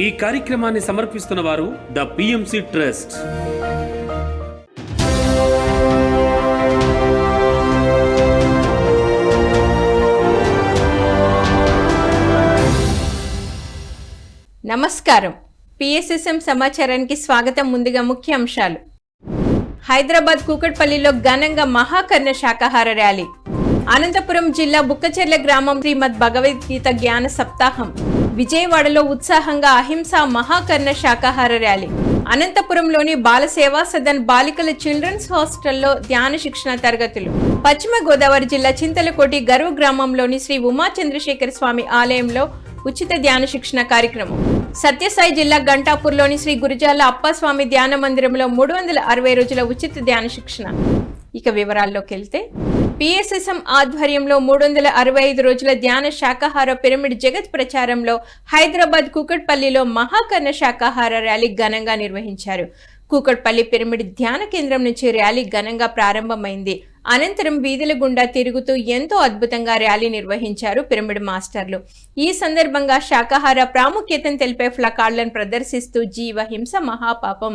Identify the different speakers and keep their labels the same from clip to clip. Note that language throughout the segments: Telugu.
Speaker 1: ఈ కార్యక్రమాన్ని సమర్పిస్తున్న వారు ద పిఎంసి ట్రస్ట్.
Speaker 2: నమస్కారం. పిఎస్ఎస్ఎం సమాచారానికి స్వాగతం. ముందుగా ముఖ్య అంశాలు. హైదరాబాద్ కూకట్పల్లిలో ఘనంగా మహాకర్ణ శాకాహార ర్యాలీ. అనంతపురం జిల్లా బుక్కచెర్ల గ్రామం శ్రీమద్ భగవద్గీత జ్ఞాన సప్తాహం. విజయవాడలో ఉత్సాహంగా అహింసా మహాకర్ణ శాకాహార ర్యాలీ. అనంతపురంలోని బాల సేవా సదన్ బాలికల చిల్డ్రన్స్ హాస్టల్లో ధ్యాన శిక్షణ తరగతులు. పశ్చిమ గోదావరి జిల్లా చింతలకోటి గర్వ గ్రామంలోని శ్రీ ఉమా చంద్రశేఖర స్వామి ఆలయంలో ఉచిత ధ్యాన శిక్షణ కార్యక్రమం. సత్యసాయి జిల్లా గంటాపూర్లోని శ్రీ గురుజాల అప్పస్వామి ధ్యాన మందిరంలో 360 రోజుల ఉచిత ధ్యాన శిక్షణ. ఇక వివరాల్లోకి వెళ్తే, పిఎస్ఎస్ఎం ఆధ్వర్యంలో 365 రోజుల ధ్యాన శాకాహార పిరమిడ్ జగత్ ప్రచారంలో హైదరాబాద్ కూకట్పల్లిలో మహాకర్ణ శాకాహార ర్యాలీ ఘనంగా నిర్వహించారు. కూకట్పల్లి పిరమిడ్ ధ్యాన కేంద్రం నుంచి ర్యాలీ ఘనంగా ప్రారంభమైంది. అనంతరం వీధుల గుండా తిరుగుతూ ఎంతో అద్భుతంగా ర్యాలీ నిర్వహించారు పిరమిడ్ మాస్టర్లు. ఈ సందర్భంగా శాకాహార ప్రాముఖ్యతను తెలిపే ఫ్లకార్డులను ప్రదర్శిస్తూ జీవ హింస మహాపాపం,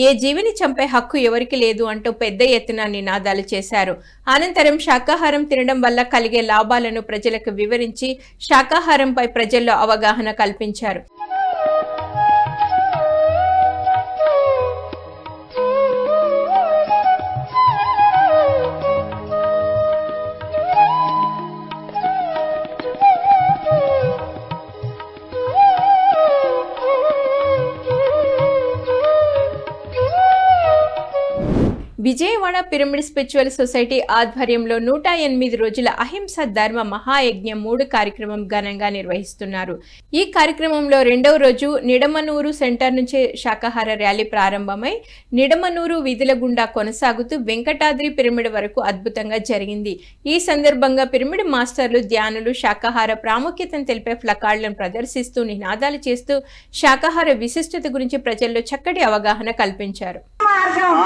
Speaker 2: ఏ జీవిని చంపే హక్కు ఎవరికి లేదు అంటూ పెద్ద ఎత్తున నినాదాలు చేశారు. అనంతరం శాకాహారం తినడం వల్ల కలిగే లాభాలను ప్రజలకు వివరించి శాకాహారంపై ప్రజల్లో అవగాహన కల్పించారు. విజయవాడ పిరమిడ్ స్పిరిచువల్ సొసైటీ ఆధ్వర్యంలో 108 రోజుల అహింస ధర్మ మహాయజ్ఞం 3 కార్యక్రమం ఘనంగా నిర్వహిస్తున్నారు. ఈ కార్యక్రమంలో 2వ రోజు నిడమనూరు సెంటర్ నుంచి శాకాహార ర్యాలీ ప్రారంభమై నిడమనూరు వీధుల గుండా కొనసాగుతూ వెంకటాద్రి పిరమిడ్ వరకు అద్భుతంగా జరిగింది. ఈ సందర్భంగా పిరమిడ్ మాస్టర్లు ధ్యానులు శాకాహార ప్రాముఖ్యతను తెలిపే ఫ్లకార్డులను ప్రదర్శిస్తూ నినాదాలు చేస్తూ శాకాహార విశిష్టత గురించి ప్రజల్లో చక్కటి అవగాహన కల్పించారు.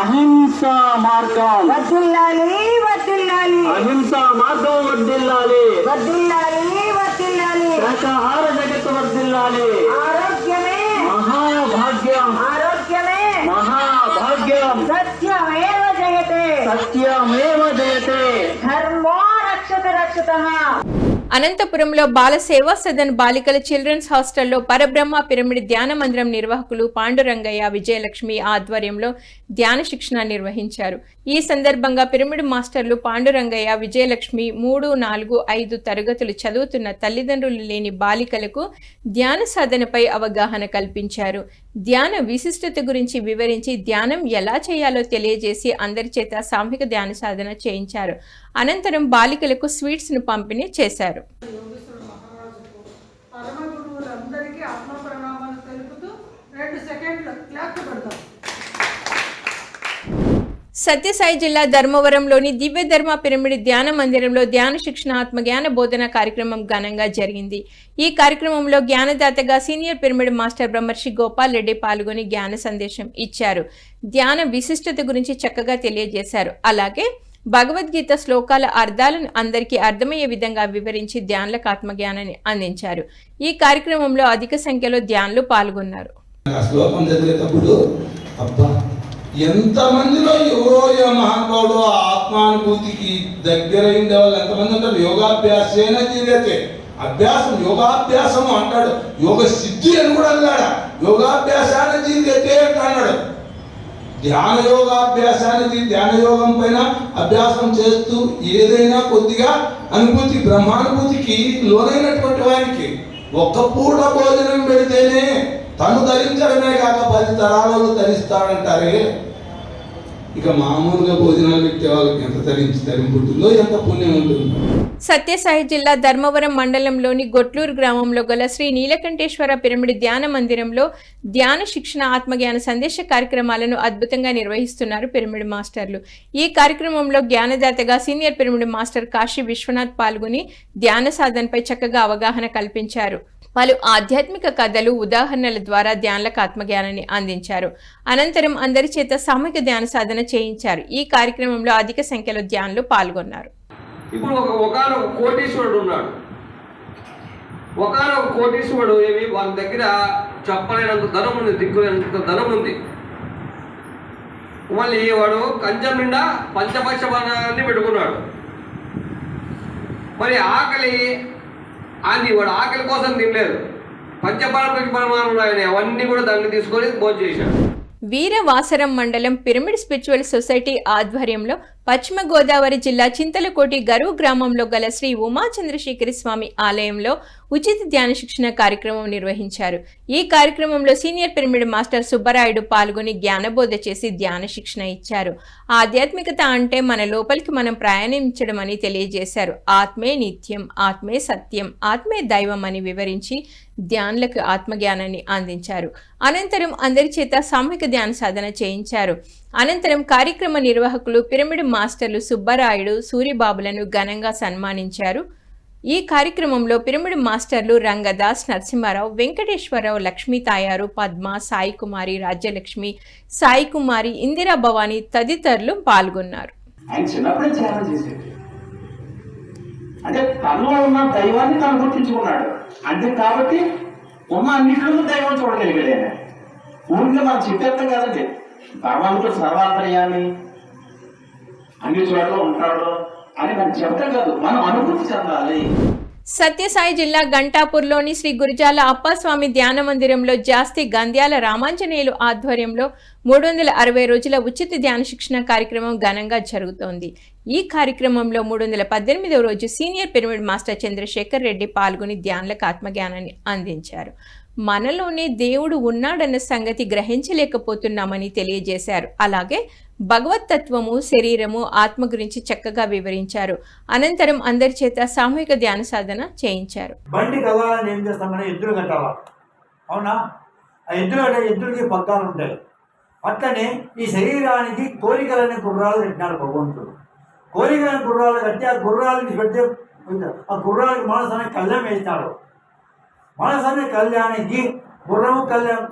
Speaker 3: అహింసా మార్గం వర్ధిల్లాలి, వర్ధిల్లాలి. అహింసా మార్గం వర్ధిల్లాలి, వర్ధిల్లాలి, వర్ధిల్లాలి. శాకాహార జగత్తు వర్ధిల్లాలి. ఆరోగ్యమే మహాభాగ్యం, ఆరోగ్యమే మహాభాగ్యం. సత్యమేవ జయతే, సత్యమేవ జయతే. ధర్మో రక్షతే రక్షతః.
Speaker 2: అనంతపురంలో బాల సేవా సదన్ బాలికల చిల్డ్రన్స్ హాస్టల్లో పరబ్రహ్మ పిరమిడ్ ధ్యాన మందిరం నిర్వాహకులు పాండురంగయ్య, విజయలక్ష్మి ఆధ్వర్యంలో ధ్యాన శిక్షణ నిర్వహించారు. ఈ సందర్భంగా పిరమిడ్ మాస్టర్లు పాండురంగయ్య, విజయలక్ష్మి 3, 4, 5 తరగతులు చదువుతున్న తల్లిదండ్రులు లేని బాలికలకు ధ్యాన సాధనపై అవగాహన కల్పించారు. ధ్యాన విశిష్టత గురించి వివరించి ధ్యానం ఎలా చేయాలో తెలియజేసి అందరి చేత సామూహిక ధ్యాన సాధన చేయించారు. అనంతరం బాలికలకు స్వీట్స్ ను పంపిణీ చేశారు. సత్యసాయి జిల్లా ధర్మవరంలోని దివ్య ధర్మ పిరమిడ్ ధ్యాన మందిరంలో ధ్యాన శిక్షణ ఆత్మజ్ఞాన బోధన కార్యక్రమం ఘనంగా జరిగింది. ఈ కార్యక్రమంలో జ్ఞానదాతగా సీనియర్ పిరమిడ్ మాస్టర్ బ్రహ్మర్షి గోపాల్ రెడ్డి పాల్గొని జ్ఞాన సందేశం ఇచ్చారు. ధ్యాన విశిష్టత గురించి చక్కగా తెలియజేశారు. అలాగే భగవద్గీత శ్లోకాల అర్థాలను అందరికీ అర్థమయ్యే విధంగా వివరించి ధ్యానులకు ఆత్మజ్ఞానాన్ని అందించారు. ఈ కార్యక్రమంలో అధిక సంఖ్యలో ధ్యానులు పాల్గొన్నారు.
Speaker 4: ఎంతమందిలో ఎవరో మహానుభావుడు ఆత్మానుభూతికి దగ్గరైండే వాళ్ళు ఎంతమంది ఉంటారు. యోగాభ్యాసేన జీవితే, అభ్యాసం యోగాభ్యాసం అంటాడు, యోగ సిద్ధి అని కూడా అన్నాడు. యోగాభ్యాసాన్ని జీవితే అంటున్నాడు. ధ్యాన యోగాభ్యాసానికి ధ్యాన యోగం పైన అభ్యాసం చేస్తూ ఏదైనా కొద్దిగా అనుభూతి బ్రహ్మానుభూతికి లోనైనటువంటి వారికి ఒక్క పూట భోజనం పెడితేనే తను ధరించడమే కాక 10 తరాలను ధరిస్తాడంటారే. ఇక మామూలుగా భోజనాలు పెట్టే వాళ్ళకి ఎంత తరింపుంటుందో, ఎంత పుణ్యం ఉంటుందో.
Speaker 2: సత్యసాయి జిల్లా ధర్మవరం మండలంలోని గొట్లూరు గ్రామంలో గల శ్రీ నీలకంఠేశ్వర పిరమిడ్ ధ్యాన మందిరంలో ధ్యాన శిక్షణ ఆత్మజ్ఞాన సందేశ కార్యక్రమాలను అద్భుతంగా నిర్వహిస్తున్నారు పిరమిడ్ మాస్టర్లు. ఈ కార్యక్రమంలో జ్ఞానదాతగా senior pyramid master Kashi Vishwanath పాల్గొని ధ్యాన సాధనపై చక్కగా అవగాహన కల్పించారు. పలు ఆధ్యాత్మిక కథలు, ఉదాహరణల ద్వారా ధ్యానులకు ఆత్మజ్ఞానాన్ని అందించారు. అనంతరం అందరి చేత సామూహిక ధ్యాన సాధన చేయించారు. ఈ కార్యక్రమంలో అధిక సంఖ్యలో ధ్యానులు పాల్గొన్నారు.
Speaker 5: ఇప్పుడు ఒకనొక కోటీశ్వరుడు ఉన్నాడు. ఒకనొక కోటీశ్వరుడు ఏమి వాళ్ళ దగ్గర చెప్పలేనంత ధనం ఉంది, దిక్కులేనంత ధనం ఉంది. మళ్ళీ వాడు కంచం నిండా పంచపక్ష బాణాన్ని పెట్టుకున్నాడు. మరి ఆకలి అది వాడు ఆకలి కోసం తినలేదు, పంచపక్ష ఉన్నాయని అవన్నీ కూడా దాన్ని తీసుకొని భోజనం చేశాడు.
Speaker 2: వీరవాసరం మండలం పిరమిడ్ స్పిరిచువల్ సొసైటీ ఆధ్వర్యంలో పశ్చిమ గోదావరి జిల్లా చింతలకోటి గరువు గ్రామంలో గల శ్రీ ఉమా చంద్రశేఖర స్వామి ఆలయంలో ఉచిత ధ్యాన శిక్షణ కార్యక్రమం నిర్వహించారు. ఈ కార్యక్రమంలో సీనియర్ పిరమిడ్ మాస్టర్ సుబ్బరాయుడు పాల్గొని జ్ఞానబోధ చేసి ధ్యాన శిక్షణ ఇచ్చారు. ఆధ్యాత్మికత అంటే మన లోపలికి మనం ప్రయాణించడం అని తెలియజేశారు. ఆత్మే నిత్యం, ఆత్మే సత్యం, ఆత్మే దైవం అని వివరించి ధ్యానులకు ఆత్మజ్ఞానాన్ని అందించారు. అనంతరం అందరి చేత సామూహిక ధ్యాన సాధన చేయించారు. అనంతరం కార్యక్రమ నిర్వాహకులు పిరమిడ్ మాస్టర్లు సుబ్బరాయుడు, సూరిబాబులను ఘనంగా సన్మానించారు. ఈ కార్యక్రమంలో పిరమిడ్ మాస్టర్లు రంగదాస్, నరసింహారావు, వెంకటేశ్వరరావు, లక్ష్మీ తాయారు, పద్మ, సాయి కుమారి, రాజ్యలక్ష్మి, సాయి కుమారి, ఇందిరా భవాని తదితరులు పాల్గొన్నారు.
Speaker 3: ఆయన చిన్నప్పుడే ధ్యానం చేసేది, అంటే తనలో ఉన్న దైవాన్ని తను గుర్తించుకున్నాడు. అంటే కాబట్టి ఉన్న అన్నింటిలో దైవం చూడగలిగాడు. ఆయన ఊరికే మనం చెప్పేస్తాం కదండి, భగవంతుడు సర్వాంతర్యామి, అన్ని చోట్ల ఉంటాడు అని మనం చెప్తాం కాదు, మనం అనుభూతి చెందాలి.
Speaker 2: సత్యసాయి జిల్లా గంటాపూర్లోని శ్రీ గురిజాల అప్పస్వామి ధ్యాన మందిరంలో జాస్తి గంధ్యాల రామాంజనేయులు ఆధ్వర్యంలో 360 రోజుల ఉచిత ధ్యాన శిక్షణ కార్యక్రమం ఘనంగా జరుగుతోంది. ఈ కార్యక్రమంలో 318వ రోజు senior pyramid master Chandrashekar Reddy పాల్గొని ధ్యానులకు ఆత్మజ్ఞానాన్ని అందించారు. మనలోనే దేవుడు ఉన్నాడన్న సంగతి గ్రహించలేకపోతున్నామని తెలియజేశారు. అలాగే భగవత్తత్వము, శరీరము, ఆత్మ గురించి చక్కగా వివరించారు. అనంతరం అందరి చేత సామూహిక ధ్యాన సాధన చేయించారు.
Speaker 6: బండి కదలని ఏం చేస్తామని ఎద్దులు కట్టాలా, అవునా? ఆ ఎద్దులకి పగ్గాలు ఉంటాయి. అట్లనే ఈ శరీరానికి కోరికలనే గుర్రాలు కట్టినాడు భగవంతుడు. కోరికలని గుర్రాలు కట్టి ఆ గుర్రాలకి పెడితే ఆ గుర్రాలకి మనసాన్ని కళ్యాణం వేస్తాడు. మనసాన్ని కళ్యాణానికి గుర్రము కళ్యాణం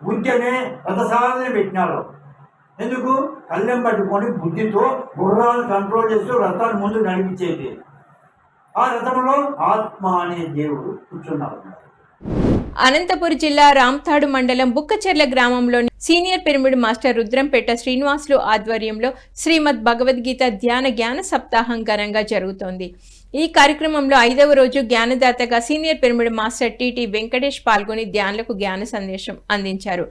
Speaker 6: బుద్ధినే రథసారథిని పెట్టినాడు. ఎందుకు? కళ్యాణం పట్టుకొని బుద్ధితో గుర్రాలను కంట్రోల్ చేస్తూ రథాన్ని ముందు నడిపించేది. ఆ రథంలో ఆత్మ అనే దేవుడు కూర్చున్నాడు.
Speaker 2: అనంతపురం జిల్లా రాంతాడు మండలం బుక్కచెర్ల గ్రామంలోని senior pyramid master Rudrampet Srinivasulu ఆధ్వర్యంలో శ్రీమద్ భగవద్గీత జ్ఞాన సప్తాహం ఘనంగా జరుగుతోంది. ఈ కార్యక్రమంలో 5వ రోజు జ్ఞానదాతగా senior pyramid master TT Venkatesh పాల్గొని ధ్యానులకు జ్ఞాన సందేశం అందించారు.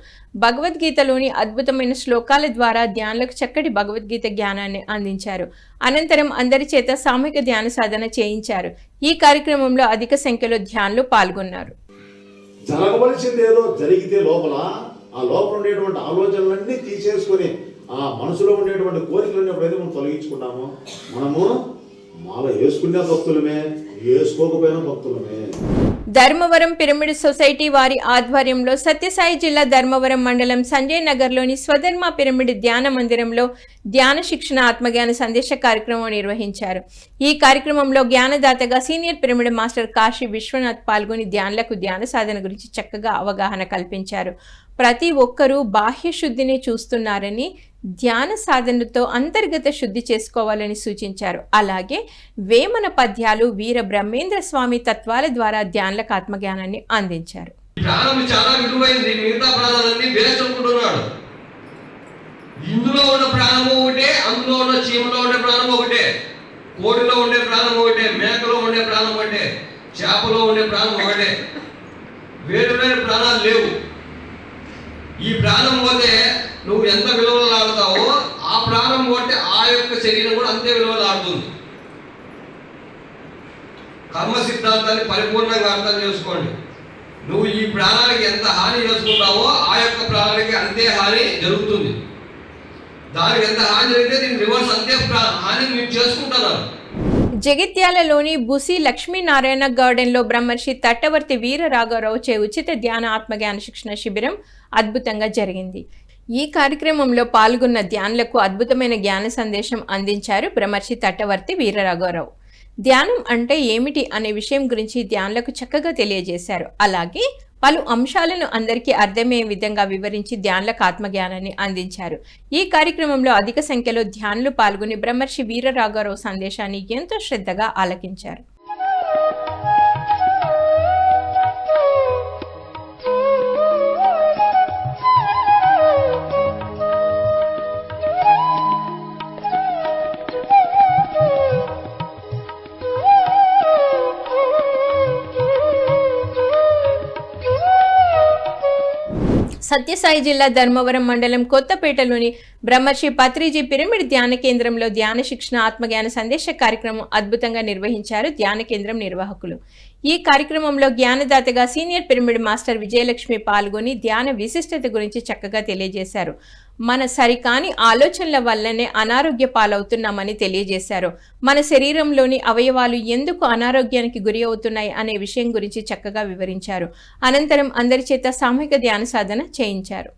Speaker 2: భగవద్గీతలోని అద్భుతమైన శ్లోకాల ద్వారా ధ్యానులకు చక్కటి భగవద్గీత జ్ఞానాన్ని అందించారు. అనంతరం అందరి చేత సామూహిక ధ్యాన సాధన చేయించారు. ఈ కార్యక్రమంలో అధిక సంఖ్యలో ధ్యానులు పాల్గొన్నారు.
Speaker 7: జరగవలసింది ఏదో జరిగితే లోపల ఆ లోపల ఉండేటువంటి ఆలోచనలన్నీ తీసేసుకొని ఆ మనసులో ఉండేటువంటి కోరికలన్నీ ఎప్పుడైతే మనం తొలగించుకున్నామో మనము మాల వేసుకునే భక్తులమే, వేసుకోకపోయినా భక్తులమే.
Speaker 2: ధర్మవరం పిరమిడ్ సొసైటీ వారి ఆధ్వర్యంలో సత్యసాయి జిల్లా ధర్మవరం మండలం సంజయ్ నగర్లోని స్వధర్మ పిరమిడ్ ధ్యాన మందిరంలో ధ్యాన శిక్షణ ఆత్మజ్ఞాన సందేశ కార్యక్రమం నిర్వహించారు. ఈ కార్యక్రమంలో జ్ఞానదాతగా senior pyramid master Kashi Vishwanath పాల్గొని ధ్యానులకు ధ్యాన సాధన గురించి చక్కగా అవగాహన కల్పించారు. ప్రతి ఒక్కరూ బాహ్య శుద్ధిని చూస్తున్నారని, ధ్యాన సాధనతో అంతర్గత శుద్ధి చేసుకోవాలని సూచించారు. అలాగే వేమన పద్యాలు, వీర బ్రహ్మేంద్ర స్వామి తత్వాల ద్వారా ధ్యానులకు ఆత్మజ్ఞానాన్ని అందించారు.
Speaker 5: ప్రాణం చాలా విలువైంది, మిగతా ప్రాణాలన్నీ వేస్ట్ అనుకుంటున్నాడు. ఇందులో ఉన్న ప్రాణము ఒకటే, అందులో ఉన్న చీమలో ఉండే ప్రాణం ఒకటే, కోడిలో ఉండే ప్రాణం ఒకటే, మేకలో ఉండే ప్రాణం ఒకటే, చేపలో ఉండే ప్రాణం ఒకటే. వేరు వేరు ప్రాణాలు లేవు. ఈ ప్రాణం పోతే నువ్వు ఎంత విలువలాడుతావో ఆ ప్రాణం పోతే ఆ యొక్క శరీరం కూడా అంతే విలువలాడుతుంది. కర్మ సిద్ధాంతాన్ని పరిపూర్ణంగా అర్థం చేసుకోండి. నువ్వు ఈ ప్రాణానికి ఎంత హాని చేసుకుంటావో ఆ యొక్క ప్రాణానికి అంతే హాని జరుగుతుంది. దానికి ఎంత హాని జరిగితే దీని రివర్స్ అంతే హాని మీరు చేసుకుంటున్నారు.
Speaker 2: జగిత్యాలలోని బుసి లక్ష్మీనారాయణ గార్డెన్లో బ్రహ్మర్షి తట్టవర్తి వీర రాఘవరావు చే ఉచిత ధ్యాన ఆత్మజ్ఞాన శిక్షణ శిబిరం అద్భుతంగా జరిగింది. ఈ కార్యక్రమంలో పాల్గొన్న ధ్యానులకు అద్భుతమైన జ్ఞాన సందేశం అందించారు బ్రహ్మర్షి తట్టవర్తి వీర రాఘవరావు. ధ్యానం అంటే ఏమిటి అనే విషయం గురించి ధ్యానులకు చక్కగా తెలియజేశారు. అలాగే పలు అంశాలను అందరికీ అర్థమయ్యే విధంగా వివరించి ధ్యానులకు ఆత్మజ్ఞానాన్ని అందించారు. ఈ కార్యక్రమంలో అధిక సంఖ్యలో ధ్యానులు పాల్గొని బ్రహ్మర్షి వీర రాఘవరావు సందేశాన్ని ఎంతో శ్రద్ధగా ఆలకించారు. సత్యసాయి జిల్లా ధర్మవరం మండలం కొత్తపేటలోని బ్రహ్మర్షి పత్రిజీ పిరమిడ్ ధ్యాన కేంద్రంలో ధ్యాన శిక్షణ ఆత్మజ్ఞాన సందేశ కార్యక్రమం అద్భుతంగా నిర్వహించారు ధ్యాన కేంద్రం నిర్వాహకులు. ఈ కార్యక్రమంలో జ్ఞానదాతగా సీనియర్ పిరమిడ్ మాస్టర్ విజయలక్ష్మి పాల్గొని ధ్యాన విశిష్టత గురించి చక్కగా తెలియజేశారు. మన సరికాని ఆలోచనల వల్లనే అనారోగ్య పాలవుతున్నామని తెలియజేశారు. మన శరీరంలోని అవయవాలు ఎందుకు అనారోగ్యానికి గురి అవుతున్నాయి అనే విషయం గురించి చక్కగా వివరించారు. అనంతరం అందరి చేత సామూహిక ధ్యాన సాధన చేయించారు.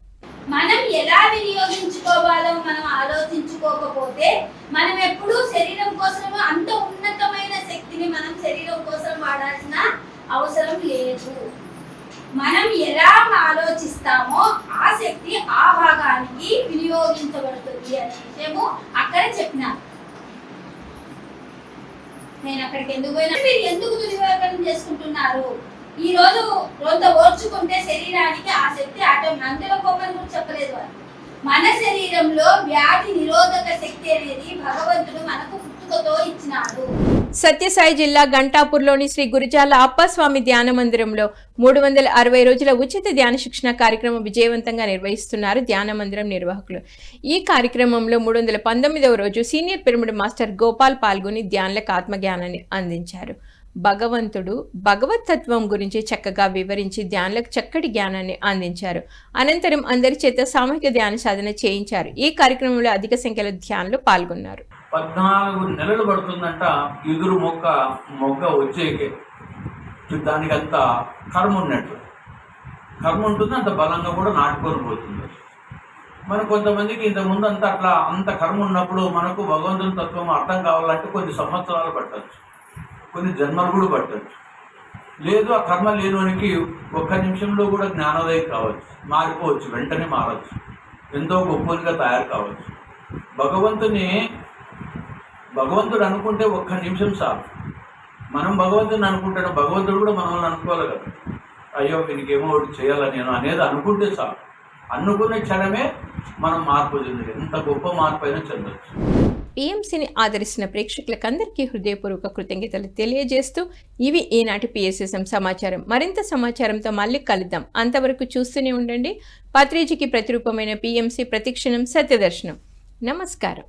Speaker 8: మనం ఎలా వినియోగించుకోవాలో మనం ఆలోచించుకోకపోతే మనం ఎప్పుడూ శరీరం కోసం అంత ఉన్నతమైన శక్తిని మనం శరీరం కోసం వాడాల్సిన అవసరం లేదు. మనం ఎలా ఆలోచిస్తామో ఆ శక్తి ఆ భాగానికి వినియోగించబడుతుంది అనే విషయము అక్కడ చెప్పినాను. నేను అక్కడికి ఎందుకు పోయినా, మీరు ఎందుకు దుర్వినియోగం చేసుకుంటున్నారు? ఈ రోజు కొంత ఓర్చుకుంటే శరీరానికి ఆ శక్తి అందులో కోపం కూడా చెప్పలేదు వాళ్ళు. మన శరీరంలో వ్యాధి నిరోధక శక్తి అనేది భగవంతుడు మనకు పుట్టుకతో ఇచ్చినాడు.
Speaker 2: సత్యసాయి జిల్లా గంటాపూర్లోని శ్రీ గురిజాల అప్పస్వామి ధ్యాన మందిరంలో 360 రోజుల ఉచిత ధ్యాన శిక్షణ కార్యక్రమం విజయవంతంగా నిర్వహిస్తున్నారు ధ్యాన మందిరం నిర్వాహకులు. ఈ కార్యక్రమంలో 319వ రోజు సీనియర్ పిరమిడ్ మాస్టర్ గోపాల్ పాల్గొని ధ్యానులకు ఆత్మజ్ఞానాన్ని అందించారు. భగవంతుడు భగవతత్వం గురించి చక్కగా వివరించి ధ్యానులకు చక్కటి జ్ఞానాన్ని అందించారు. అనంతరం అందరి చేత సామూహిక ధ్యాన సాధన చేయించారు. ఈ కార్యక్రమంలో అధిక సంఖ్యలో ధ్యానులు పాల్గొన్నారు.
Speaker 9: 14 నెలలు పడుతుందంట ఎదురు మొగ్గ వచ్చేకే. దానికి అంత కర్మ ఉన్నట్లు కర్మ ఉంటుంది, అంత బలంగా కూడా నాటుకొని పోతుంది. మన కొంతమందికి ఇంతకుముందు అంత కర్మ ఉన్నప్పుడు మనకు భగవంతుని తత్వం అర్థం కావాలంటే కొన్ని సంవత్సరాలు పట్టచ్చు, కొన్ని జన్మలు కూడా పట్టచ్చు. లేదు ఆ కర్మ లేనివానికి ఒక్క నిమిషంలో కూడా జ్ఞానోదయం కావచ్చు, మారిపోవచ్చు, వెంటనే మారచ్చు, ఎంతో గొప్పగా తయారు కావచ్చు. భగవంతుడు అనుకుంటే ఒక్క నిమిషం చాలు. మనం భగవంతుని అనుకుంటాడు, భగవంతుడు కూడా మనల్ని అనుకోవాలి కదా. అయ్యో వీనికేమో ఒకటి చేయాలని నేను అనేది అనుకుంటే చాలు. అనుకునే క్షణమే మనం మార్పు చెందాలి, ఎంత గొప్ప మార్పు అయినా చెందవచ్చు.
Speaker 2: పిఎంసిని ఆదరిస్తున్న ప్రేక్షకులకందరికీ హృదయపూర్వక కృతజ్ఞతలు తెలియజేస్తూ ఇవి ఈనాటి పిఎస్ఎస్ఎం సమాచారం. మరింత సమాచారంతో మళ్ళీ కలుద్దాం. అంతవరకు చూస్తూనే ఉండండి పత్రిజీకి ప్రతిరూపమైన పిఎంసి ప్రతిక్షణం సత్యదర్శనం. నమస్కారం.